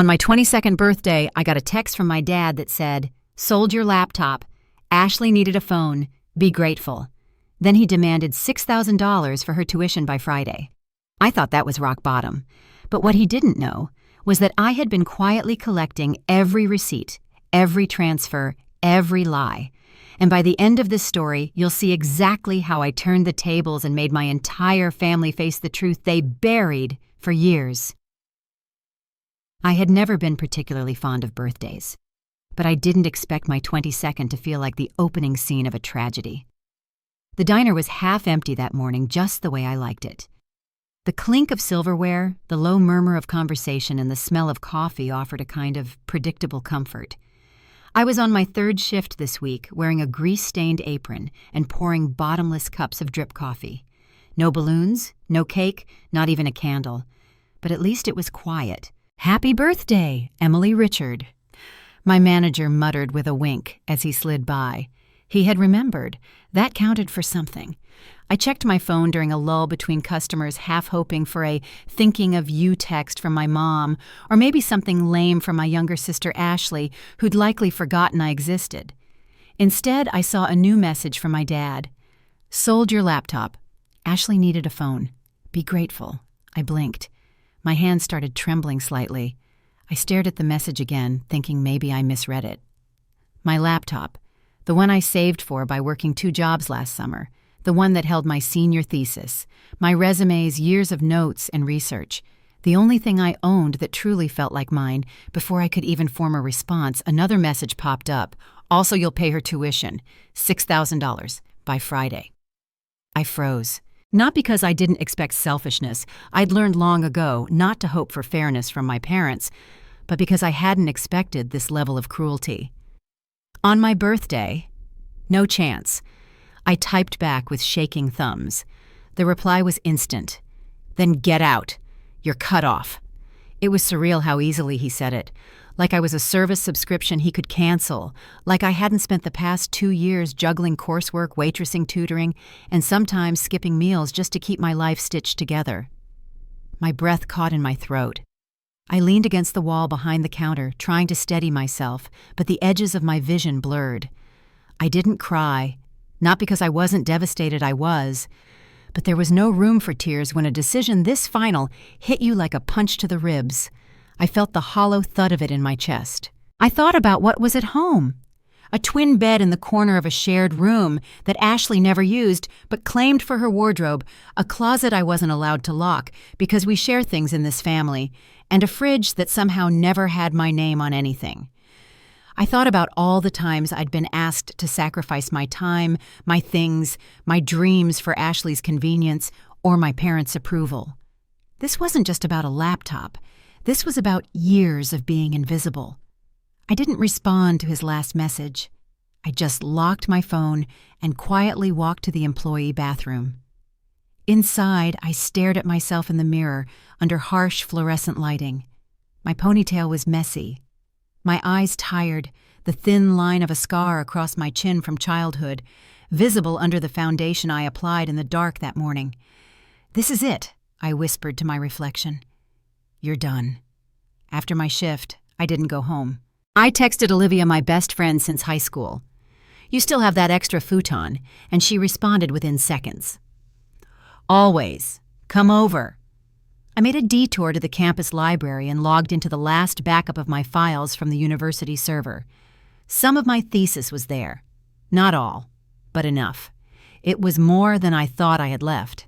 On my 22nd birthday, I got a text from my dad that said, "Sold your laptop. Ashley needed a phone. Be grateful." Then he demanded $6,000 for her tuition by Friday. I thought that was rock bottom. But what he didn't know was that I had been quietly collecting every receipt, every transfer, every lie. And by the end of this story, you'll see exactly how I turned the tables and made my entire family face the truth they buried for years. I had never been particularly fond of birthdays, but I didn't expect my 22nd to feel like the opening scene of a tragedy. The diner was half empty that morning, just the way I liked it. The clink of silverware, the low murmur of conversation, and the smell of coffee offered a kind of predictable comfort. I was on my third shift this week, wearing a grease-stained apron and pouring bottomless cups of drip coffee. No balloons, no cake, not even a candle. But at least it was quiet. "Happy birthday, Emily Richard." My manager muttered with a wink as he slid by. He had remembered. That counted for something. I checked my phone during a lull between customers, half hoping for a thinking of you text from my mom, or maybe something lame from my younger sister Ashley, who'd likely forgotten I existed. Instead, I saw a new message from my dad. "Sold your laptop. Ashley needed a phone. Be grateful." I blinked. My hands started trembling slightly. I stared at the message again, thinking maybe I misread it. My laptop, the one I saved for by working 2 jobs last summer, the one that held my senior thesis, my resumes, years of notes and research, the only thing I owned that truly felt like mine. Before I could even form a response, another message popped up. "Also, you'll pay her tuition, $6,000, by Friday." I froze. Not because I didn't expect selfishness. I'd learned long ago not to hope for fairness from my parents, but because I hadn't expected this level of cruelty. On my birthday? No chance. I typed back with shaking thumbs. The reply was instant. "Then get out. You're cut off." It was surreal how easily he said it. Like I was a service subscription he could cancel. Like I hadn't spent the past 2 years juggling coursework, waitressing, tutoring, and sometimes skipping meals just to keep my life stitched together. My breath caught in my throat. I leaned against the wall behind the counter, trying to steady myself, but the edges of my vision blurred. I didn't cry. Not because I wasn't devastated, I was. But there was no room for tears when a decision this final hit you like a punch to the ribs. I felt the hollow thud of it in my chest. I thought about what was at home. A twin bed in the corner of a shared room that Ashley never used but claimed for her wardrobe, a closet I wasn't allowed to lock because we share things in this family, and a fridge that somehow never had my name on anything. I thought about all the times I'd been asked to sacrifice my time, my things, my dreams for Ashley's convenience or my parents' approval. This wasn't just about a laptop. This was about years of being invisible. I didn't respond to his last message. I just locked my phone and quietly walked to the employee bathroom. Inside, I stared at myself in the mirror under harsh fluorescent lighting. My ponytail was messy. My eyes tired, the thin line of a scar across my chin from childhood, visible under the foundation I applied in the dark that morning. "This is it," I whispered to my reflection. "You're done." After my shift, I didn't go home. I texted Olivia, my best friend since high school. "You still have that extra futon," and she responded within seconds. "Always. Come over." I made a detour to the campus library and logged into the last backup of my files from the university server. Some of my thesis was there. Not all, but enough. It was more than I thought I had left.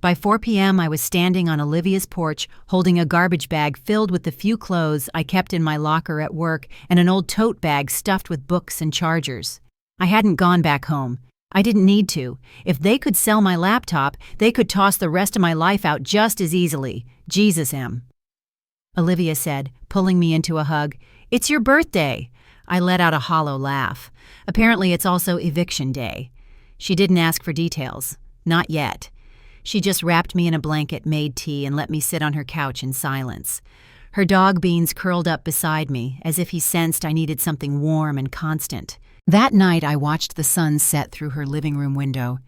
By 4 p.m., I was standing on Olivia's porch, holding a garbage bag filled with the few clothes I kept in my locker at work and an old tote bag stuffed with books and chargers. I hadn't gone back home. I didn't need to. If they could sell my laptop, they could toss the rest of my life out just as easily. Jesus, Em. Olivia said, pulling me into a hug, "It's your birthday." I let out a hollow laugh. Apparently it's also eviction day. She didn't ask for details. Not yet. She just wrapped me in a blanket, made tea, and let me sit on her couch in silence. Her dog Beans curled up beside me, as if he sensed I needed something warm and constant. That night I watched the sun set through her living room window.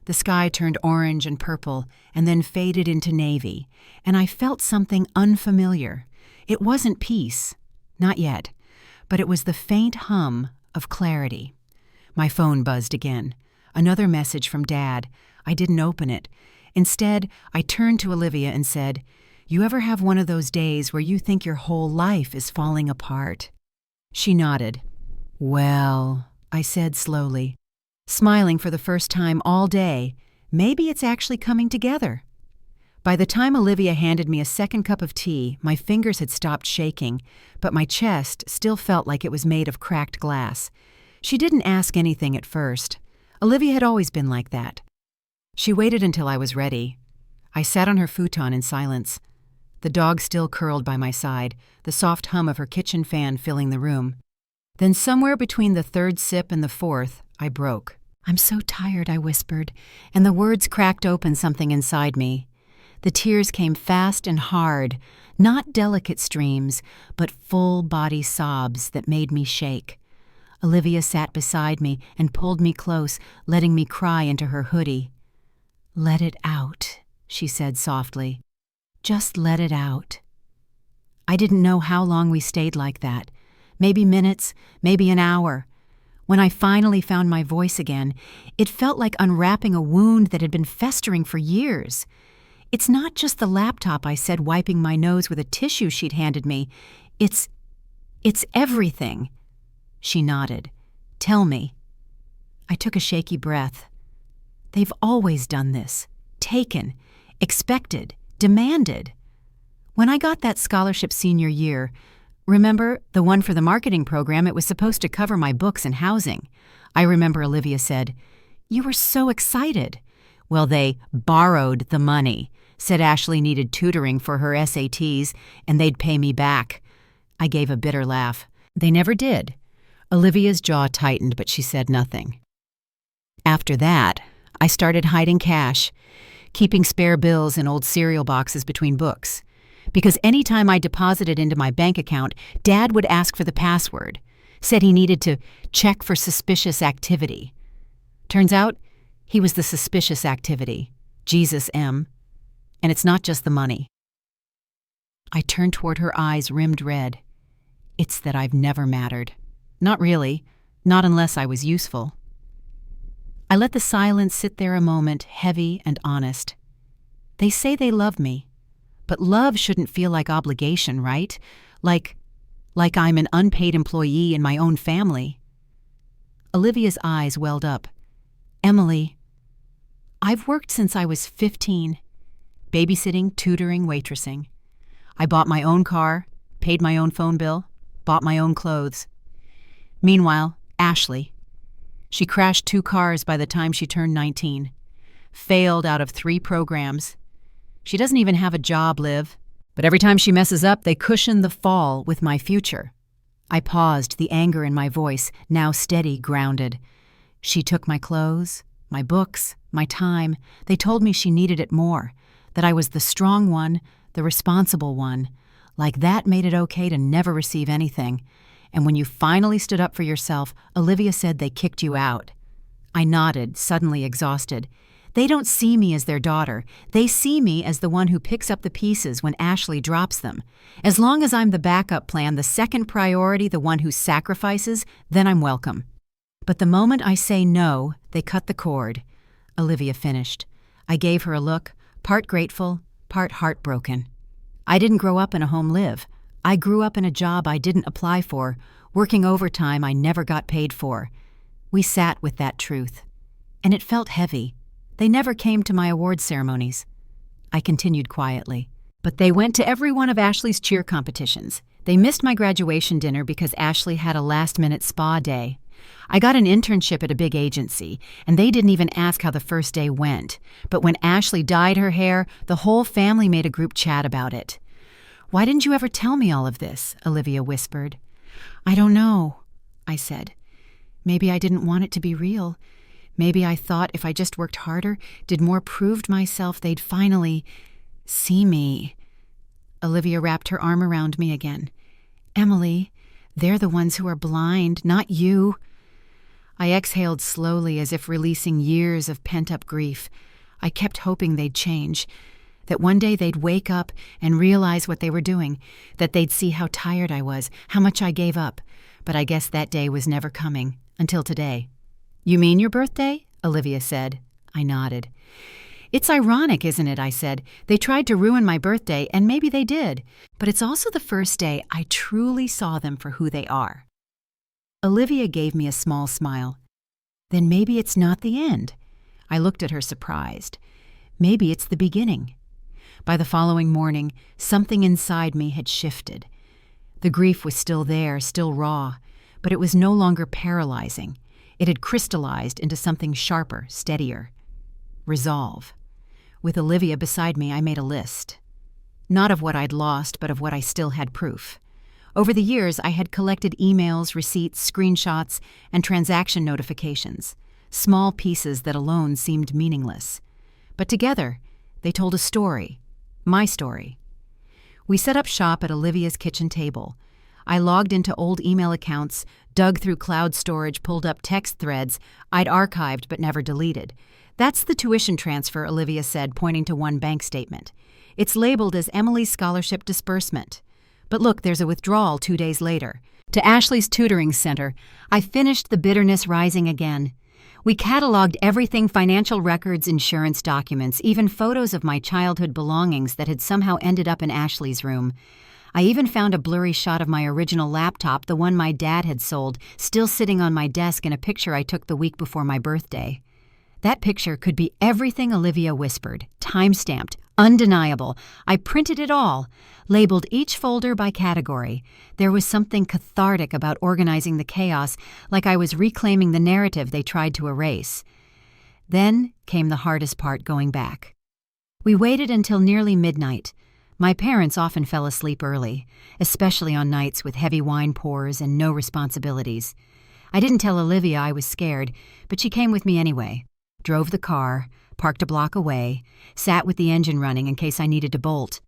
The sky turned orange and purple, and then faded into navy, and I felt something unfamiliar. It wasn't peace. Not yet. But it was the faint hum of clarity. My phone buzzed again. Another message from Dad. I didn't open it. Instead, I turned to Olivia and said, "You ever have one of those days where you think your whole life is falling apart?" She nodded. "Well," I said slowly, smiling for the first time all day, maybe it's actually coming together. By the time Olivia handed me a second cup of tea, my fingers had stopped shaking, but my chest still felt like it was made of cracked glass. She didn't ask anything at first. Olivia had always been like that. She waited until I was ready. I sat on her futon in silence. The dog still curled by my side, the soft hum of her kitchen fan filling the room. Then somewhere between the third sip and the fourth, I broke. "I'm so tired," I whispered, and the words cracked open something inside me. The tears came fast and hard, not delicate streams, but full-body sobs that made me shake. Olivia sat beside me and pulled me close, letting me cry into her hoodie. "Let it out," she said softly. "Just let it out." I didn't know how long we stayed like that. Maybe minutes, maybe an hour. When I finally found my voice again, it felt like unwrapping a wound that had been festering for years. "It's not just the laptop," I said, wiping my nose with a tissue she'd handed me. It's everything." She nodded. "Tell me." I took a shaky breath. "They've always done this. Taken, expected, demanded. When I got that scholarship senior year, remember, the one for the marketing program, it was supposed to cover my books and housing. I remember Olivia said, 'You were so excited.' Well, they borrowed the money, said Ashley needed tutoring for her SATs, and they'd pay me back." I gave a bitter laugh. "They never did." Olivia's jaw tightened, but she said nothing. After that, I started hiding cash, keeping spare bills in old cereal boxes between books. Because any time I deposited into my bank account, Dad would ask for the password, said he needed to check for suspicious activity. Turns out, he was the suspicious activity, Jesus M. And it's not just the money. I turned toward her eyes rimmed red. "It's that I've never mattered. Not really, not unless I was useful." I let the silence sit there a moment, heavy and honest. They say they love me, but love shouldn't feel like obligation, right? Like I'm an unpaid employee in my own family. Olivia's eyes welled up. "Emily, I've worked since I was 15. Babysitting, tutoring, waitressing. I bought my own car, paid my own phone bill, bought my own clothes. Meanwhile, Ashley. She crashed 2 cars by the time she turned 19. Failed out of 3 programs. She doesn't even have a job, Liv. But every time she messes up, they cushion the fall with my future." I paused, the anger in my voice, now steady, grounded. "She took my clothes, my books, my time. They told me she needed it more, that I was the strong one, the responsible one. Like that made it okay to never receive anything. And when you finally stood up for yourself, Olivia said they kicked you out." I nodded, suddenly exhausted. "They don't see me as their daughter. They see me as the one who picks up the pieces when Ashley drops them. As long as I'm the backup plan, the second priority, the one who sacrifices, then I'm welcome. But the moment I say no, they cut the cord." Olivia finished. I gave her a look, part grateful, part heartbroken. I didn't grow up in a home live. I grew up in a job I didn't apply for, working overtime I never got paid for. We sat with that truth. And it felt heavy. They never came to my awards ceremonies. I continued quietly. But they went to every one of Ashley's cheer competitions. They missed my graduation dinner because Ashley had a last-minute spa day. I got an internship at a big agency, and they didn't even ask how the first day went. But when Ashley dyed her hair, the whole family made a group chat about it. "Why didn't you ever tell me all of this?" Olivia whispered. "I don't know," I said. "Maybe I didn't want it to be real. Maybe I thought if I just worked harder, did more, proved myself, they'd finally see me." Olivia wrapped her arm around me again. "Emily, they're the ones who are blind, not you." I exhaled slowly as if releasing years of pent-up grief. I kept hoping they'd change. That one day they'd wake up and realize what they were doing, that they'd see how tired I was, how much I gave up. But I guess that day was never coming, until today. "You mean your birthday?" Olivia said. I nodded. "It's ironic, isn't it?" I said. "They tried to ruin my birthday, and maybe they did. But it's also the first day I truly saw them for who they are." Olivia gave me a small smile. "Then maybe it's not the end." I looked at her surprised. "Maybe it's the beginning." By the following morning, something inside me had shifted. The grief was still there, still raw, but it was no longer paralyzing. It had crystallized into something sharper, steadier. Resolve. With Olivia beside me, I made a list. Not of what I'd lost, but of what I still had proof. Over the years, I had collected emails, receipts, screenshots, and transaction notifications, small pieces that alone seemed meaningless. But together, they told a story, my story. We set up shop at Olivia's kitchen table. I logged into old email accounts, dug through cloud storage, pulled up text threads I'd archived but never deleted. "That's the tuition transfer," Olivia said, pointing to one bank statement. "It's labeled as Emily's scholarship disbursement. But look, there's a withdrawal 2 days later. To Ashley's tutoring center. I finished the bitterness rising again. We cataloged everything: financial records, insurance documents, even photos of my childhood belongings that had somehow ended up in Ashley's room. I even found a blurry shot of my original laptop, the one my dad had sold, still sitting on my desk in a picture I took the week before my birthday. That picture could be everything Olivia whispered, time-stamped, undeniable. I printed it all, labeled each folder by category. There was something cathartic about organizing the chaos, like I was reclaiming the narrative they tried to erase. Then came the hardest part: going back. We waited until nearly midnight. My parents often fell asleep early, especially on nights with heavy wine pours and no responsibilities. I didn't tell Olivia I was scared, but she came with me anyway. Drove the car, parked a block away, sat with the engine running in case I needed to bolt.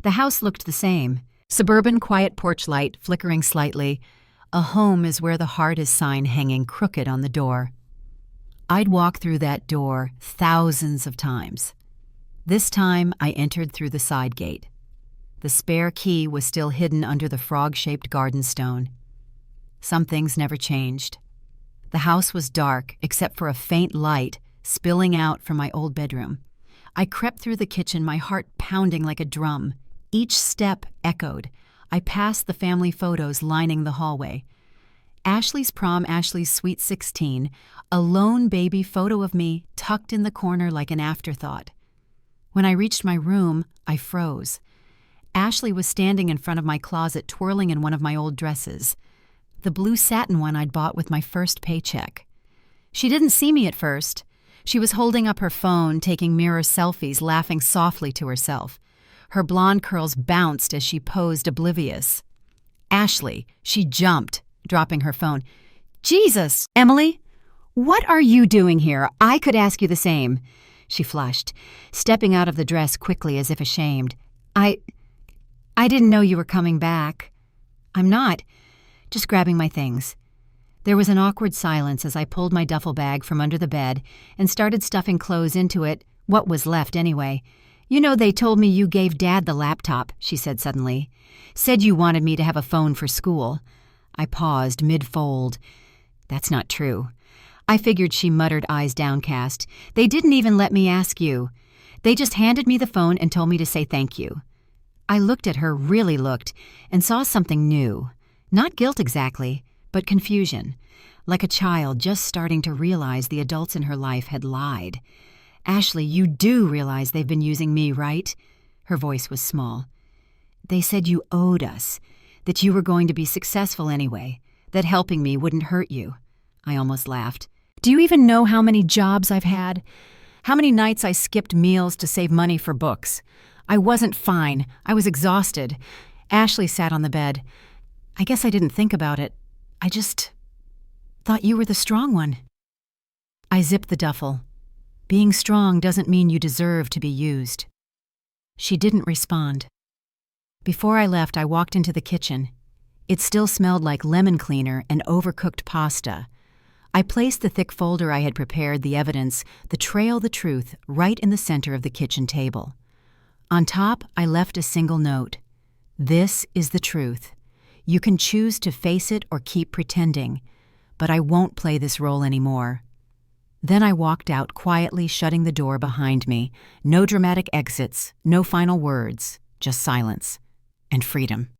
The house looked the same. Suburban quiet porch light flickering slightly. "A home is where the heart is" sign hanging crooked on the door. I'd walked through that door thousands of times. This time I entered through the side gate. The spare key was still hidden under the frog-shaped garden stone. Some things never changed. The house was dark except for a faint light spilling out from my old bedroom. I crept through the kitchen, my heart pounding like a drum. Each step echoed. I passed the family photos lining the hallway. Ashley's prom, Ashley's sweet 16, a lone baby photo of me tucked in the corner like an afterthought. When I reached my room, I froze. Ashley was standing in front of my closet, twirling in one of my old dresses, the blue satin one I'd bought with my first paycheck. She didn't see me at first. She was holding up her phone, taking mirror selfies, laughing softly to herself. Her blonde curls bounced as she posed, oblivious. "Ashley," she jumped, dropping her phone. "Jesus, Emily, what are you doing here? I could ask you the same." She flushed, stepping out of the dress quickly as if ashamed. I didn't know you were coming back." "I'm not. Just grabbing my things." There was an awkward silence as I pulled my duffel bag from under the bed and started stuffing clothes into it, what was left anyway. "You know, they told me you gave Dad the laptop," she said suddenly. "Said you wanted me to have a phone for school." I paused mid-fold. "That's not true." I figured she muttered, eyes downcast. "They didn't even let me ask you. They just handed me the phone and told me to say thank you." I looked at her, really looked, and saw something new. Not guilt exactly, but confusion, like a child just starting to realize the adults in her life had lied. "Ashley, you do realize they've been using me, right?" Her voice was small. "They said you owed us, that you were going to be successful anyway, that helping me wouldn't hurt you." I almost laughed. "Do you even know how many jobs I've had? How many nights I skipped meals to save money for books? I wasn't fine. I was exhausted." Ashley sat on the bed. "I guess I didn't think about it. I just thought you were the strong one." I zipped the duffel. Being strong doesn't mean you deserve to be used. She didn't respond. Before I left, I walked into the kitchen. It still smelled like lemon cleaner and overcooked pasta. I placed the thick folder I had prepared, the evidence, the trail, the truth, right in the center of the kitchen table. On top, I left a single note. This is the truth. You can choose to face it or keep pretending, but I won't play this role anymore. Then I walked out quietly, shutting the door behind me. No dramatic exits, no final words, just silence and freedom.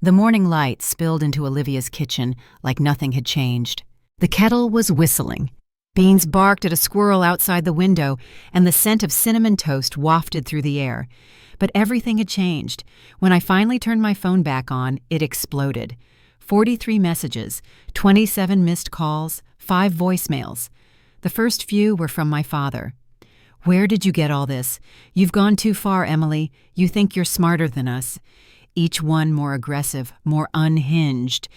The morning light spilled into Olivia's kitchen like nothing had changed. The kettle was whistling. Beans barked at a squirrel outside the window, and the scent of cinnamon toast wafted through the air. But everything had changed. When I finally turned my phone back on, it exploded. 43 messages, 27 missed calls, 5 voicemails. The first few were from my father. "Where did you get all this? You've gone too far, Emily. You think you're smarter than us." Each one more aggressive, more unhinged.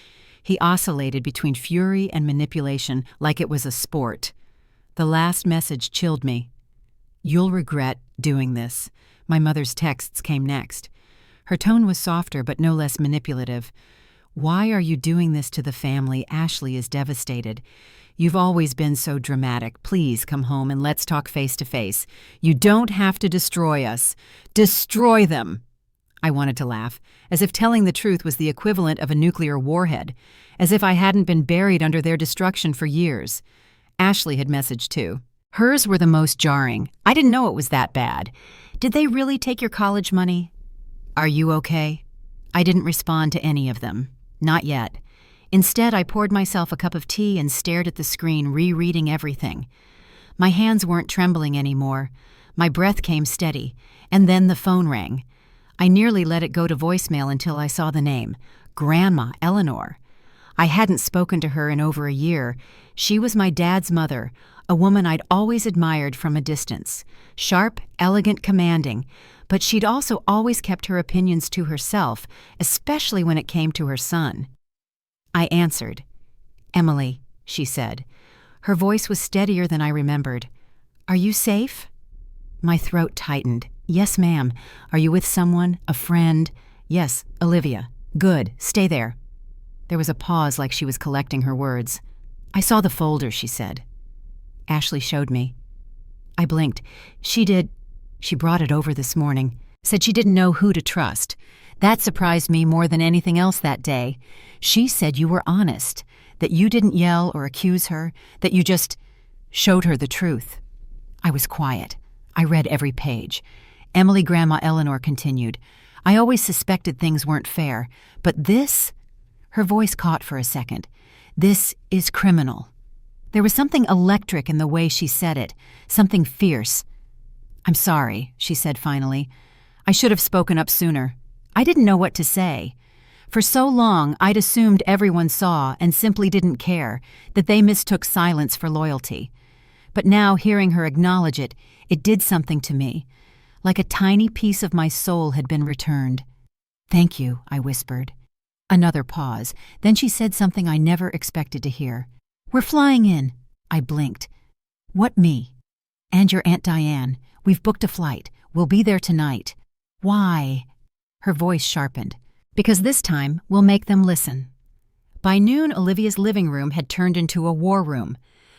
He oscillated between fury and manipulation like it was a sport. The last message chilled me. "You'll regret doing this." My mother's texts came next. Her tone was softer but no less manipulative. "Why are you doing this to the family? Ashley is devastated. You've always been so dramatic. Please come home and let's talk face to face. You don't have to destroy us. Destroy them." I wanted to laugh, as if telling the truth was the equivalent of a nuclear warhead, as if I hadn't been buried under their destruction for years. Ashley had messaged too. Hers were the most jarring. "I didn't know it was that bad. Did they really take your college money? Are you okay?" I didn't respond to any of them. Not yet. Instead, I poured myself a cup of tea and stared at the screen, rereading everything. My hands weren't trembling anymore. My breath came steady, and then the phone rang. I nearly let it go to voicemail until I saw the name. Grandma Eleanor. I hadn't spoken to her in over a year. She was my dad's mother, a woman I'd always admired from a distance. Sharp, elegant, commanding, but she'd also always kept her opinions to herself, especially when it came to her son. I answered. "Emily," she said. Her voice was steadier than I remembered. "Are you safe?" My throat tightened. "Yes, ma'am. Are you with someone? A friend?" "Yes, Olivia." "Good. Stay there." There was a pause like she was collecting her words. "I saw the folder," she said. Ashley showed me. I blinked. "She did. She brought it over this morning. Said she didn't know who to trust. That surprised me more than anything else that day. She said you were honest, that you didn't yell or accuse her, that you just showed her the truth." I was quiet. I read every page. Emily Grandma Eleanor continued. "I always suspected things weren't fair, but this—" Her voice caught for a second. "This is criminal." There was something electric in the way she said it, something fierce. "I'm sorry," she said finally. "I should have spoken up sooner. I didn't know what to say. For so long, I'd assumed everyone saw and simply didn't care, that they mistook silence for loyalty. But now, hearing her acknowledge it, it did something to me. Like a tiny piece of my soul had been returned. "Thank you," I whispered. Another pause. Then she said something I never expected to hear. "We're flying in." I blinked. "What me?" "And your Aunt Diane. We've booked a flight. We'll be there tonight." "Why?" Her voice sharpened. "Because this time we'll make them listen." By noon, Olivia's living room had turned into a war room.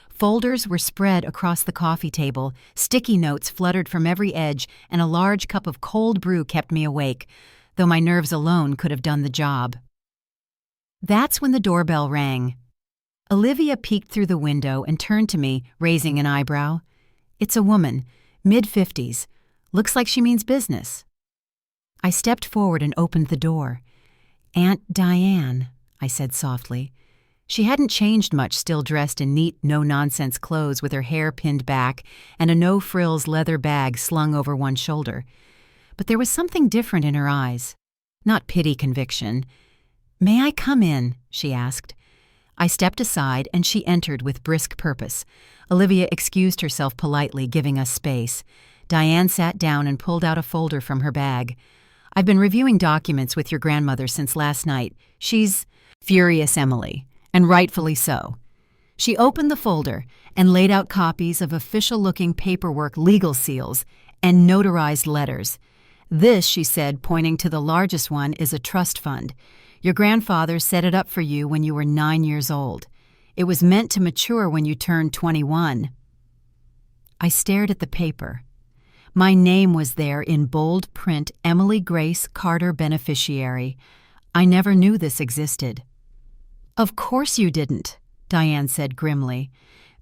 Folders were spread across the coffee table, sticky notes fluttered from every edge, and a large cup of cold brew kept me awake, though my nerves alone could have done the job. That's when the doorbell rang. Olivia peeked through the window and turned to me, raising an eyebrow. It's a woman, mid-50s. Looks like she means business. I stepped forward and opened the door. "Aunt Diane," I said softly. She hadn't changed much, still dressed in neat, no-nonsense clothes with her hair pinned back and a no-frills leather bag slung over one shoulder. But there was something different in her eyes. Not pity, conviction. "May I come in?" she asked. I stepped aside and she entered with brisk purpose. Olivia excused herself politely, giving us space. Diane sat down and pulled out a folder from her bag. "I've been reviewing documents with your grandmother since last night. She's furious, Emily. And rightfully so." She opened the folder and laid out copies of official-looking paperwork, legal seals, and notarized letters. "This," she said, pointing to the largest one, "is a trust fund. Your grandfather set it up for you when you were 9 years old. It was meant to mature when you turned 21. I stared at the paper. My name was there in bold print, Emily Grace Carter beneficiary. I never knew this existed. Of course you didn't, Diane said grimly.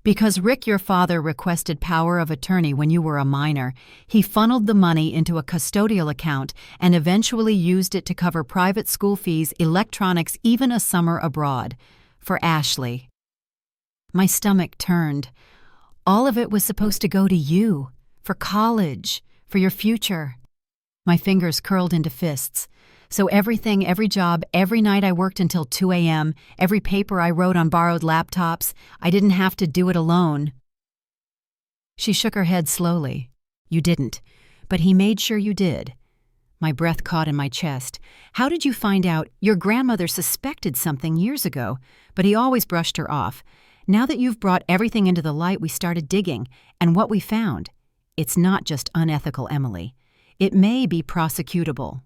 Because Rick, your father, requested power of attorney when you were a minor, he funneled the money into a custodial account and eventually used it to cover private school fees, electronics, even a summer abroad. For Ashley. My stomach turned. All of it was supposed to go to you, for college, for your future. My fingers curled into fists. So everything, every job, every night I worked until 2 a.m., every paper I wrote on borrowed laptops, I didn't have to do it alone. She shook her head slowly. You didn't, but he made sure you did. My breath caught in my chest. How did you find out? Your grandmother suspected something years ago, but he always brushed her off. Now that you've brought everything into the light, we started digging, and what we found, it's not just unethical, Emily. It may be prosecutable.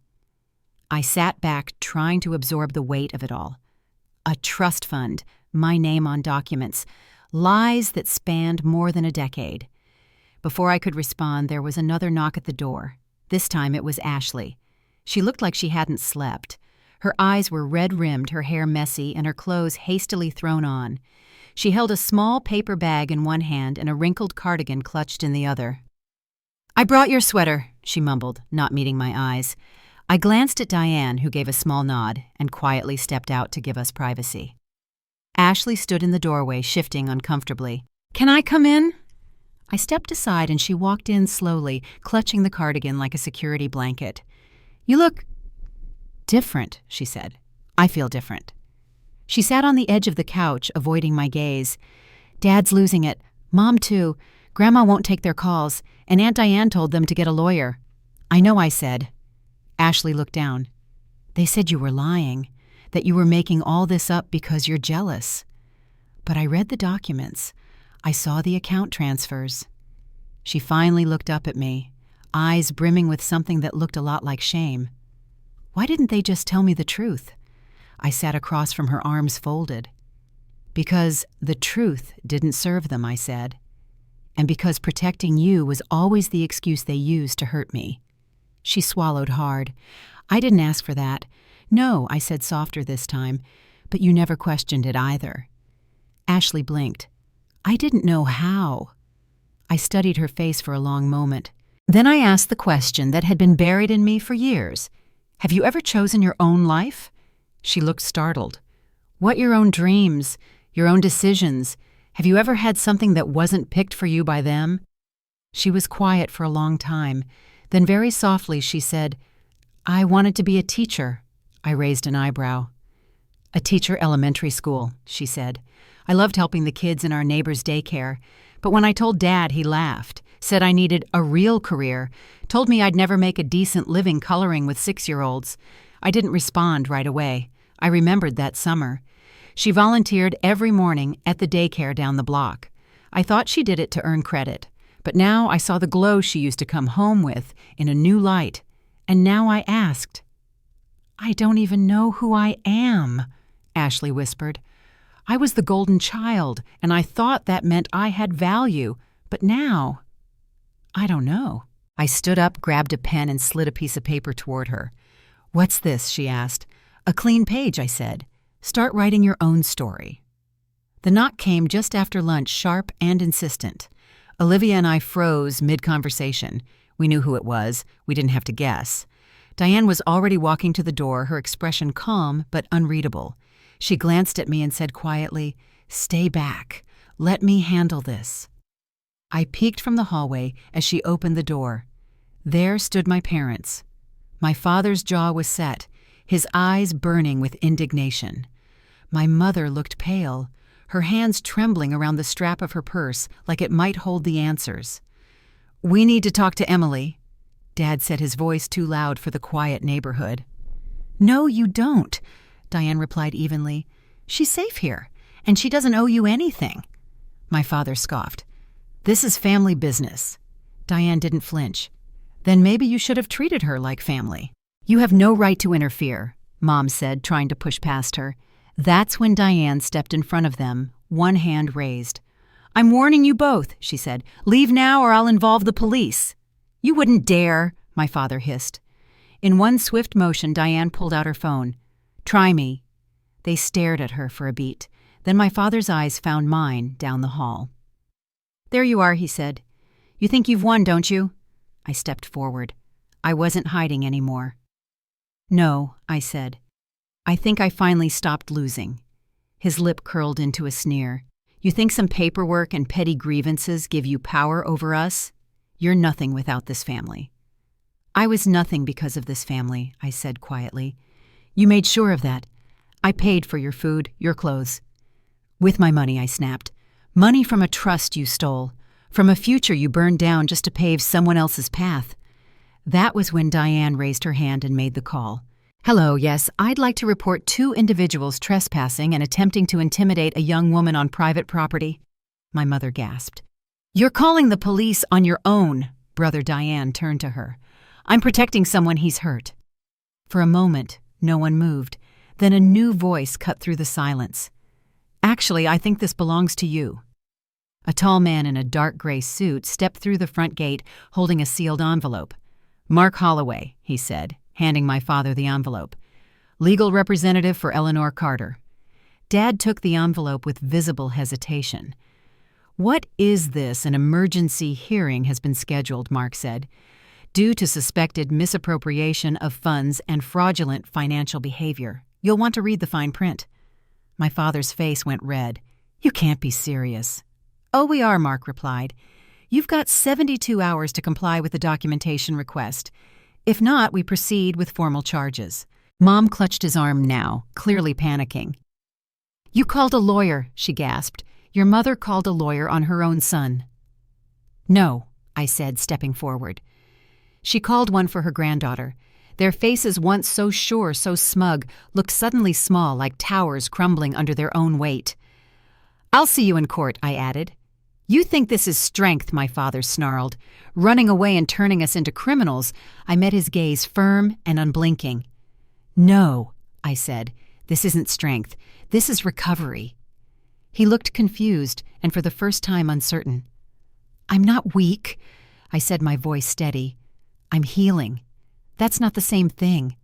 I sat back, trying to absorb the weight of it all. A trust fund, my name on documents, lies that spanned more than a decade. Before I could respond, there was another knock at the door. This time it was Ashley. She looked like she hadn't slept. Her eyes were red-rimmed, her hair messy, and her clothes hastily thrown on. She held a small paper bag in one hand and a wrinkled cardigan clutched in the other. I brought your sweater, she mumbled, not meeting my eyes. I glanced at Diane, who gave a small nod, and quietly stepped out to give us privacy. Ashley stood in the doorway, shifting uncomfortably. Can I come in? I stepped aside and she walked in slowly, clutching the cardigan like a security blanket. You look different, she said. I feel different. She sat on the edge of the couch, avoiding my gaze. Dad's losing it. Mom, too. Grandma won't take their calls, and Aunt Diane told them to get a lawyer. I know, I said. Ashley looked down. They said you were lying, that you were making all this up because you're jealous. But I read the documents. I saw the account transfers. She finally looked up at me, eyes brimming with something that looked a lot like shame. Why didn't they just tell me the truth? I sat across from her, arms folded. Because the truth didn't serve them, I said. And because protecting you was always the excuse they used to hurt me. She swallowed hard. I didn't ask for that. No, I said softer this time, but you never questioned it either. Ashley blinked. I didn't know how. I studied her face for a long moment. Then I asked the question that had been buried in me for years. Have you ever chosen your own life? She looked startled. What your own dreams, your own decisions? Have you ever had something that wasn't picked for you by them? She was quiet for a long time. Then very softly she said, I wanted to be a teacher. I raised an eyebrow. A teacher, elementary school, she said. I loved helping the kids in our neighbor's daycare. But when I told Dad, he laughed, said I needed a real career, told me I'd never make a decent living coloring with 6-year-olds. I didn't respond right away. I remembered that summer. She volunteered every morning at the daycare down the block. I thought she did it to earn credit. But now I saw the glow she used to come home with in a new light. And now I asked. I don't even know who I am, Ashley whispered. I was the golden child, and I thought that meant I had value. But now, I don't know. I stood up, grabbed a pen, and slid a piece of paper toward her. What's this? She asked. A clean page, I said. Start writing your own story. The knock came just after lunch, sharp and insistent. Olivia and I froze mid-conversation. We knew who it was. We didn't have to guess. Diane was already walking to the door, her expression calm but unreadable. She glanced at me and said quietly, Stay back. Let me handle this. I peeked from the hallway as she opened the door. There stood my parents. My father's jaw was set, his eyes burning with indignation. My mother looked pale, her hands trembling around the strap of her purse like it might hold the answers. We need to talk to Emily, Dad said, his voice too loud for the quiet neighborhood. No, you don't, Diane replied evenly. She's safe here, and she doesn't owe you anything. My father scoffed. This is family business. Diane didn't flinch. Then maybe you should have treated her like family. You have no right to interfere, Mom said, trying to push past her. That's when Diane stepped in front of them, one hand raised. I'm warning you both, she said. Leave now or I'll involve the police. "You wouldn't dare," my father hissed. In one swift motion, Diane pulled out her phone. "Try me." They stared at her for a beat. Then my father's eyes found mine down the hall. "There you are," he said. "You think you've won, don't you?" I stepped forward. I wasn't hiding anymore. "No," I said. "I think I finally stopped losing." His lip curled into a sneer. "You think some paperwork and petty grievances give you power over us? You're nothing without this family." "I was nothing because of this family," I said quietly. "You made sure of that. I paid for your food, your clothes." "With my money," I snapped. "Money from a trust you stole, from a future you burned down just to pave someone else's path." That was when Diane raised her hand and made the call. "Hello, yes, I'd like to report 2 individuals trespassing and attempting to intimidate a young woman on private property." My mother gasped. "You're calling the police on your own." Brother Diane turned to her. "I'm protecting someone he's hurt." For a moment, no one moved. Then a new voice cut through the silence. "Actually, I think this belongs to you." A tall man in a dark gray suit stepped through the front gate holding a sealed envelope. "Mark Holloway," he said, handing my father the envelope. "Legal representative for Eleanor Carter." Dad took the envelope with visible hesitation. "What is this? An emergency hearing has been scheduled," Mark said, "due to suspected misappropriation of funds and fraudulent financial behavior. You'll want to read the fine print." My father's face went red. "You can't be serious." "Oh, we are," Mark replied. "You've got 72 hours to comply with the documentation request. If not, we proceed with formal charges." Mom clutched his arm now, clearly panicking. "You called a lawyer," she gasped. "Your mother called a lawyer on her own son." "No," I said, stepping forward. "She called one for her granddaughter. Their faces, once so sure, so smug, looked suddenly small, like towers crumbling under their own weight." "I'll see you in court," I added. "You think this is strength," my father snarled. "Running away and turning us into criminals." I met his gaze, firm and unblinking. "No," I said. "This isn't strength. This is recovery." He looked confused and for the first time uncertain. "I'm not weak," I said, my voice steady. "I'm healing. That's not the same thing."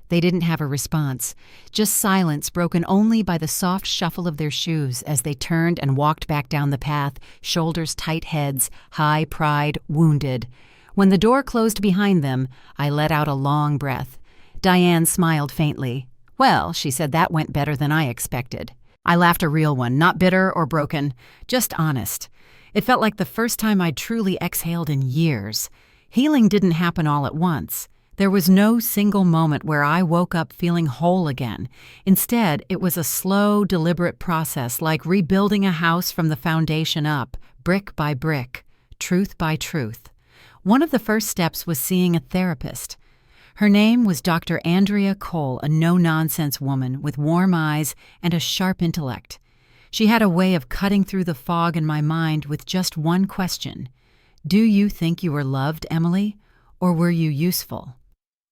They didn't have a response, just silence broken only by the soft shuffle of their shoes as they turned and walked back down the path, shoulders tight, heads high, pride wounded. When the door closed behind them, I let out a long breath. Diane smiled faintly. "Well," she said, "that went better than I expected." I laughed, a real one, not bitter or broken, just honest. It felt like the first time I'd truly exhaled in years. Healing didn't happen all at once. There was no single moment where I woke up feeling whole again. Instead, it was a slow, deliberate process, like rebuilding a house from the foundation up, brick by brick, truth by truth. One of the first steps was seeing a therapist. Her name was Dr. Andrea Cole, a no-nonsense woman with warm eyes and a sharp intellect. She had a way of cutting through the fog in my mind with just one question. "Do you think you were loved, Emily, or were you useful?"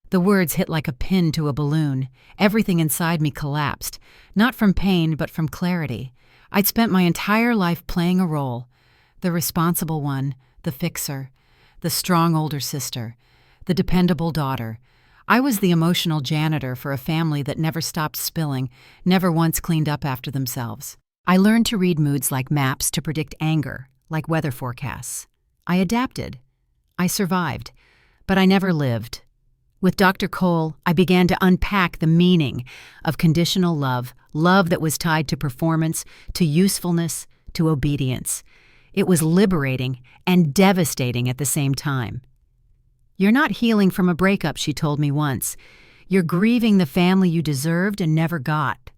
The words hit like a pin to a balloon. Everything inside me collapsed, not from pain but from clarity. I'd spent my entire life playing a role. The responsible one, the fixer, the strong older sister, the dependable daughter. I was the emotional janitor for a family that never stopped spilling, never once cleaned up after themselves. I learned to read moods like maps to predict anger, like weather forecasts. I adapted. I survived. But I never lived. With Dr. Cole, I began to unpack the meaning of conditional love, love that was tied to performance, to usefulness, to obedience. It was liberating and devastating at the same time. "You're not healing from a breakup," she told me once. "You're grieving the family you deserved and never got."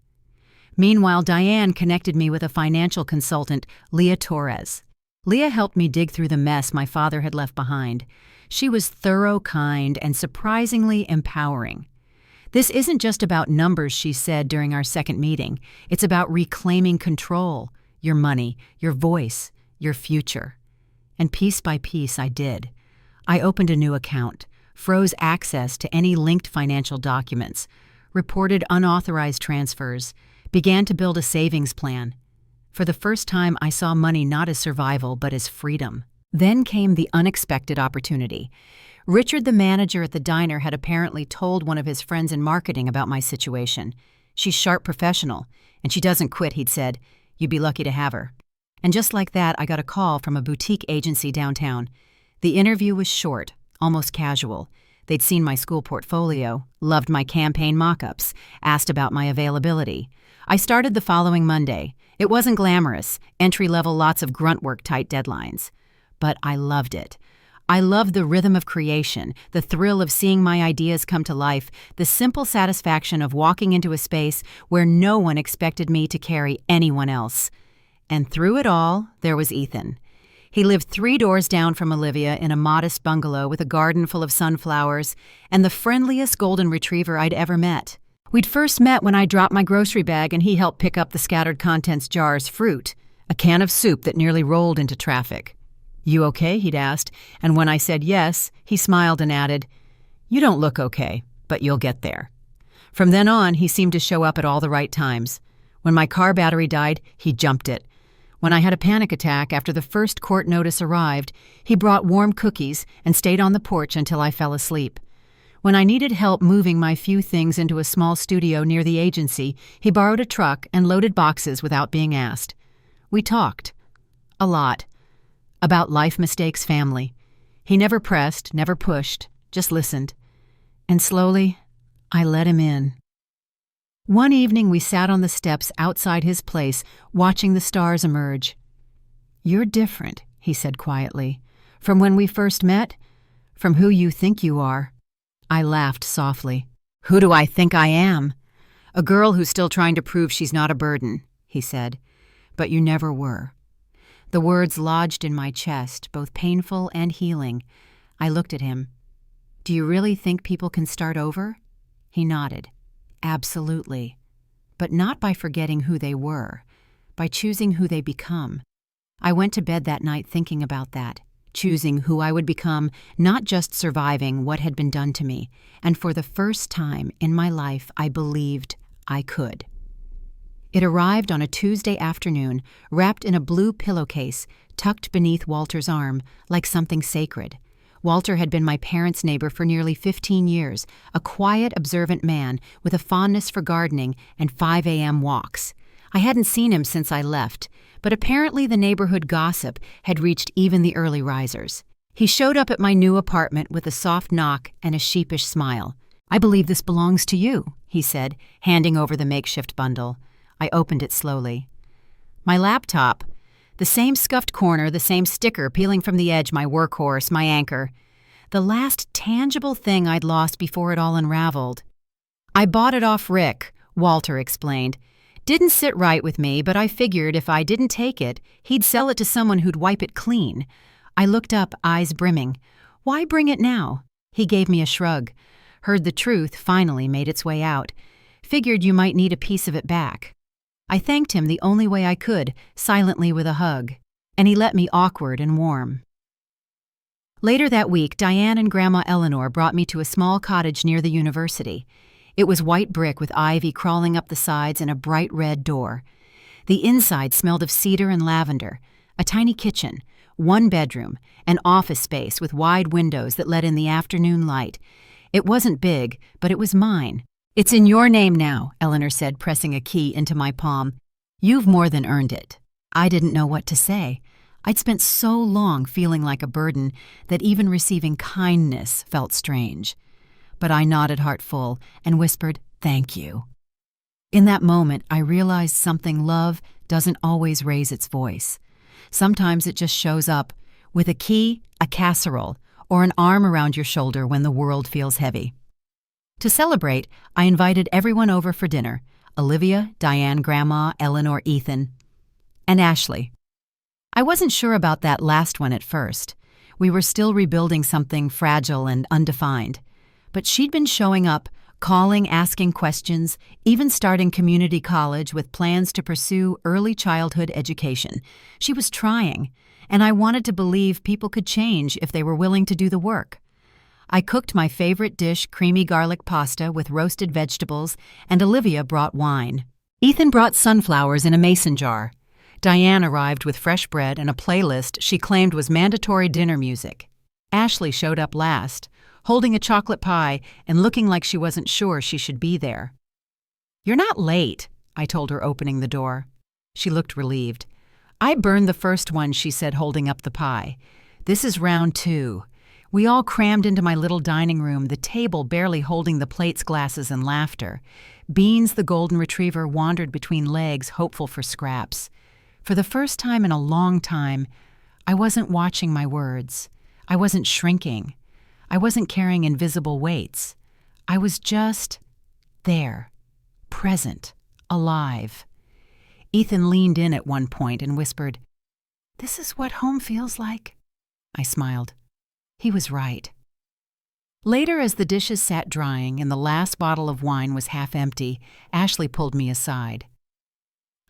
Meanwhile, Diane connected me with a financial consultant, Leah Torres. Leah helped me dig through the mess my father had left behind. She was thorough, kind, and surprisingly empowering. "This isn't just about numbers," she said during our second meeting. "It's about reclaiming control, your money, your voice, your future." And piece by piece, I did. I opened a new account, froze access to any linked financial documents, reported unauthorized transfers, began to build a savings plan. For the first time, I saw money not as survival but as freedom. Then came the unexpected opportunity. Richard, the manager at the diner, had apparently told one of his friends in marketing about my situation. "She's sharp professional, and she doesn't quit," he'd said. "You'd be lucky to have her." And just like that, I got a call from a boutique agency downtown. The interview was short, almost casual. They'd seen my school portfolio, loved my campaign mock-ups, asked about my availability. I started the following Monday. It wasn't glamorous, entry-level, lots of grunt work, tight deadlines. But I loved it. I loved the rhythm of creation, the thrill of seeing my ideas come to life, the simple satisfaction of walking into a space where no one expected me to carry anyone else. And through it all, there was Ethan. He lived 3 doors down from Olivia in a modest bungalow with a garden full of sunflowers and the friendliest golden retriever I'd ever met. We'd first met when I dropped my grocery bag and he helped pick up the scattered contents jars, fruit, a can of soup that nearly rolled into traffic. "You okay?" he'd asked, and when I said yes, he smiled and added, "You don't look okay, but you'll get there." From then on, he seemed to show up at all the right times. When my car battery died, he jumped it. When I had a panic attack after the first court notice arrived, he brought warm cookies and stayed on the porch until I fell asleep. When I needed help moving my few things into a small studio near the agency, he borrowed a truck and loaded boxes without being asked. We talked. A lot. About life, mistakes, family. He never pressed, never pushed, just listened. And slowly, I let him in. One evening we sat on the steps outside his place, watching the stars emerge. "You're different," he said quietly. "From when we first met? From who you think you are." I laughed softly. "Who do I think I am?" "A girl who's still trying to prove she's not a burden," he said. "But you never were." The words lodged in my chest, both painful and healing. I looked at him. "Do you really think people can start over?" He nodded. "Absolutely. But not by forgetting who they were, by choosing who they become." I went to bed that night thinking about that, choosing who I would become, not just surviving what had been done to me. And for the first time in my life, I believed I could. It arrived on a Tuesday afternoon, wrapped in a blue pillowcase, tucked beneath Walter's arm, like something sacred. Walter had been my parents' neighbor for nearly 15 years, a quiet, observant man with a fondness for gardening and 5 a.m. walks. I hadn't seen him since I left, but apparently the neighborhood gossip had reached even the early risers. He showed up at my new apartment with a soft knock and a sheepish smile. "I believe this belongs to you," he said, handing over the makeshift bundle. I opened it slowly. My laptop. The same scuffed corner, the same sticker peeling from the edge, my workhorse, my anchor. The last tangible thing I'd lost before it all unraveled. "I bought it off Rick," Walter explained. "Didn't sit right with me, but I figured if I didn't take it, he'd sell it to someone who'd wipe it clean." I looked up, eyes brimming. "Why bring it now?" He gave me a shrug. "Heard the truth finally made its way out. Figured you might need a piece of it back." I thanked him the only way I could, silently with a hug, and he let me awkward and warm. Later that week, Diane and Grandma Eleanor brought me to a small cottage near the university. It was white brick with ivy crawling up the sides and a bright red door. The inside smelled of cedar and lavender, a tiny kitchen, 1 bedroom, an office space with wide windows that let in the afternoon light. It wasn't big, but it was mine. "It's in your name now," Eleanor said, pressing a key into my palm. "You've more than earned it." I didn't know what to say. I'd spent so long feeling like a burden that even receiving kindness felt strange. But I nodded heartful and whispered, "Thank you." In that moment, I realized something: love doesn't always raise its voice. Sometimes it just shows up with a key, a casserole, or an arm around your shoulder when the world feels heavy. To celebrate, I invited everyone over for dinner: Olivia, Diane, Grandma, Eleanor, Ethan, and Ashley. I wasn't sure about that last one at first. We were still rebuilding something fragile and undefined. But she'd been showing up, calling, asking questions, even starting community college with plans to pursue early childhood education. She was trying, and I wanted to believe people could change if they were willing to do the work. I cooked my favorite dish, creamy garlic pasta with roasted vegetables, and Olivia brought wine. Ethan brought sunflowers in a mason jar. Diane arrived with fresh bread and a playlist she claimed was mandatory dinner music. Ashley showed up last, holding a chocolate pie and looking like she wasn't sure she should be there. "You're not late," I told her, opening the door. She looked relieved. "I burned the first one," she said, holding up the pie. "This is round 2. We all crammed into my little dining room, the table barely holding the plates, glasses, and laughter. Beans, the golden retriever, wandered between legs, hopeful for scraps. For the first time in a long time, I wasn't watching my words. I wasn't shrinking. I wasn't carrying invisible weights. I was just there, present, alive. Ethan leaned in at one point and whispered, "This is what home feels like." I smiled. He was right. Later, as the dishes sat drying and the last bottle of wine was half empty, Ashley pulled me aside.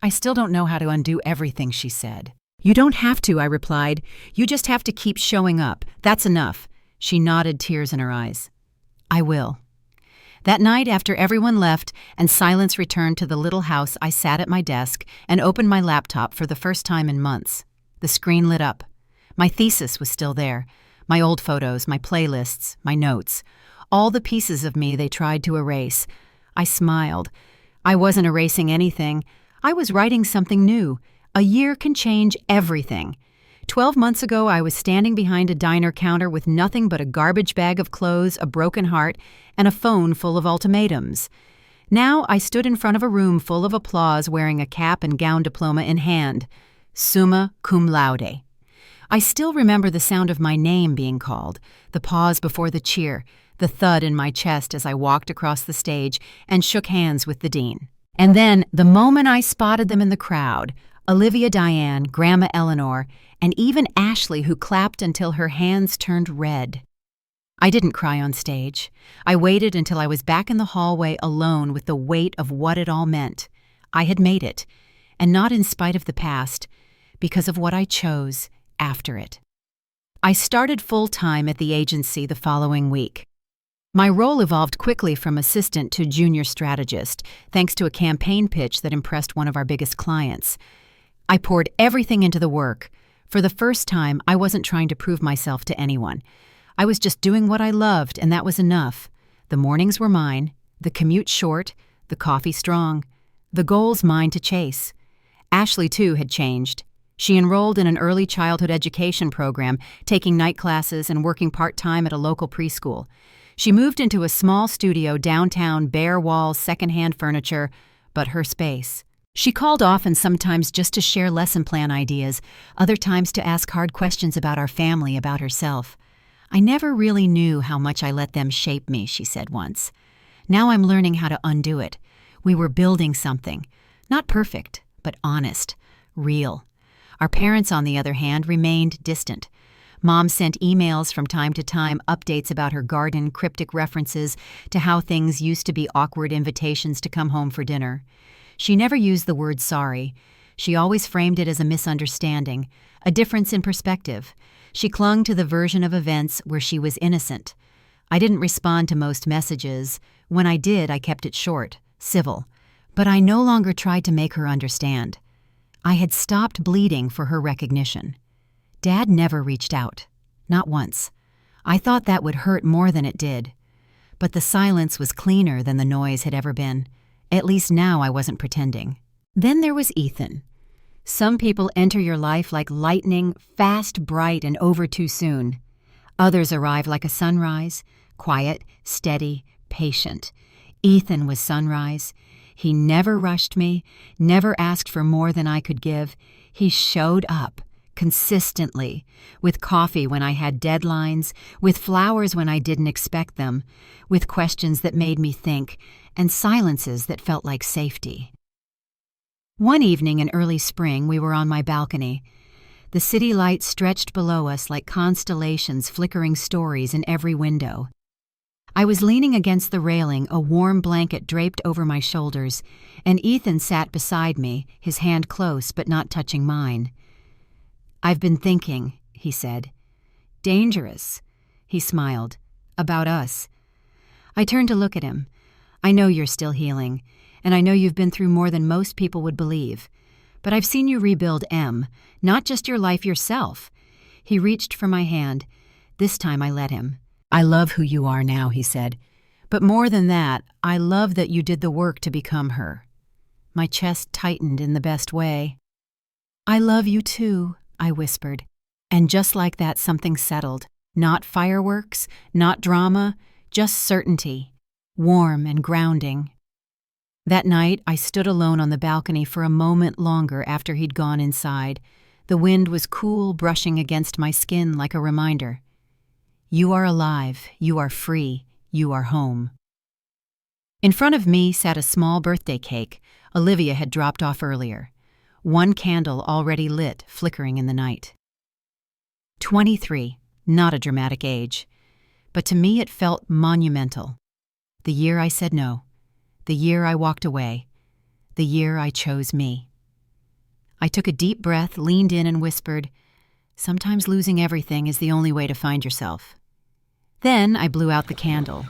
"I still don't know how to undo everything," she said. "You don't have to," I replied. "You just have to keep showing up. That's enough." She nodded, tears in her eyes. "I will." That night, after everyone left and silence returned to the little house, I sat at my desk and opened my laptop for the first time in months. The screen lit up. My thesis was still there. My old photos, my playlists, my notes. All the pieces of me they tried to erase. I smiled. I wasn't erasing anything. I was writing something new. A year can change everything. 12 months ago, I was standing behind a diner counter with nothing but a garbage bag of clothes, a broken heart, and a phone full of ultimatums. Now I stood in front of a room full of applause, wearing a cap and gown diploma in hand. Summa cum laude. I still remember the sound of my name being called, the pause before the cheer, the thud in my chest as I walked across the stage and shook hands with the dean. And then, the moment I spotted them in the crowd, Olivia Diane, Grandma Eleanor, and even Ashley, who clapped until her hands turned red. I didn't cry on stage. I waited until I was back in the hallway alone with the weight of what it all meant. I had made it, and not in spite of the past, because of what I chose after it. I started full-time at the agency the following week. My role evolved quickly from assistant to junior strategist, thanks to a campaign pitch that impressed one of our biggest clients. I poured everything into the work. For the first time, I wasn't trying to prove myself to anyone. I was just doing what I loved, and that was enough. The mornings were mine, the commute short, the coffee strong, the goals mine to chase. Ashley, too, had changed. She enrolled in an early childhood education program, taking night classes and working part-time at a local preschool. She moved into a small studio downtown, bare walls, secondhand furniture, but her space. She called often, sometimes just to share lesson plan ideas, other times to ask hard questions about our family, about herself. "I never really knew how much I let them shape me," she said once. "Now I'm learning how to undo it. We were building something. Not perfect, but honest, real." Our parents, on the other hand, remained distant. Mom sent emails from time to time, updates about her garden, cryptic references to how things used to be, awkward invitations to come home for dinner. She never used the word sorry. She always framed it as a misunderstanding, a difference in perspective. She clung to the version of events where she was innocent. I didn't respond to most messages. When I did, I kept it short, civil. But I no longer tried to make her understand. I had stopped bleeding for her recognition. Dad never reached out. Not once. I thought that would hurt more than it did. But the silence was cleaner than the noise had ever been. At least now I wasn't pretending. Then there was Ethan. Some people enter your life like lightning, fast, bright, and over too soon. Others arrive like a sunrise, quiet, steady, patient. Ethan was sunrise. He never rushed me, never asked for more than I could give. He showed up, consistently, with coffee when I had deadlines, with flowers when I didn't expect them, with questions that made me think, and silences that felt like safety. One evening in early spring, we were on my balcony. The city lights stretched below us like constellations, flickering stories in every window. I was leaning against the railing, a warm blanket draped over my shoulders, and Ethan sat beside me, his hand close but not touching mine. "I've been thinking," he said. "Dangerous." He smiled. "About us." I turned to look at him. "I know you're still healing, and I know you've been through more than most people would believe. But I've seen you rebuild M, not just your life yourself. He reached for my hand. This time I let him. I love who you are now, he said. But more than that, I love that you did the work to become her. My chest tightened in the best way. I love you too, I whispered. And just like that, something settled. Not fireworks, not drama, just certainty. Warm and grounding. That night, I stood alone on the balcony for a moment longer after he'd gone inside. The wind was cool, brushing against my skin like a reminder. You are alive, you are free, you are home. In front of me sat a small birthday cake Olivia had dropped off earlier. One candle already lit, flickering in the night. 23, not a dramatic age. But to me it felt monumental. The year I said no. The year I walked away. The year I chose me. I took a deep breath, leaned in and whispered, "Sometimes losing everything is the only way to find yourself." Then I blew out the candle.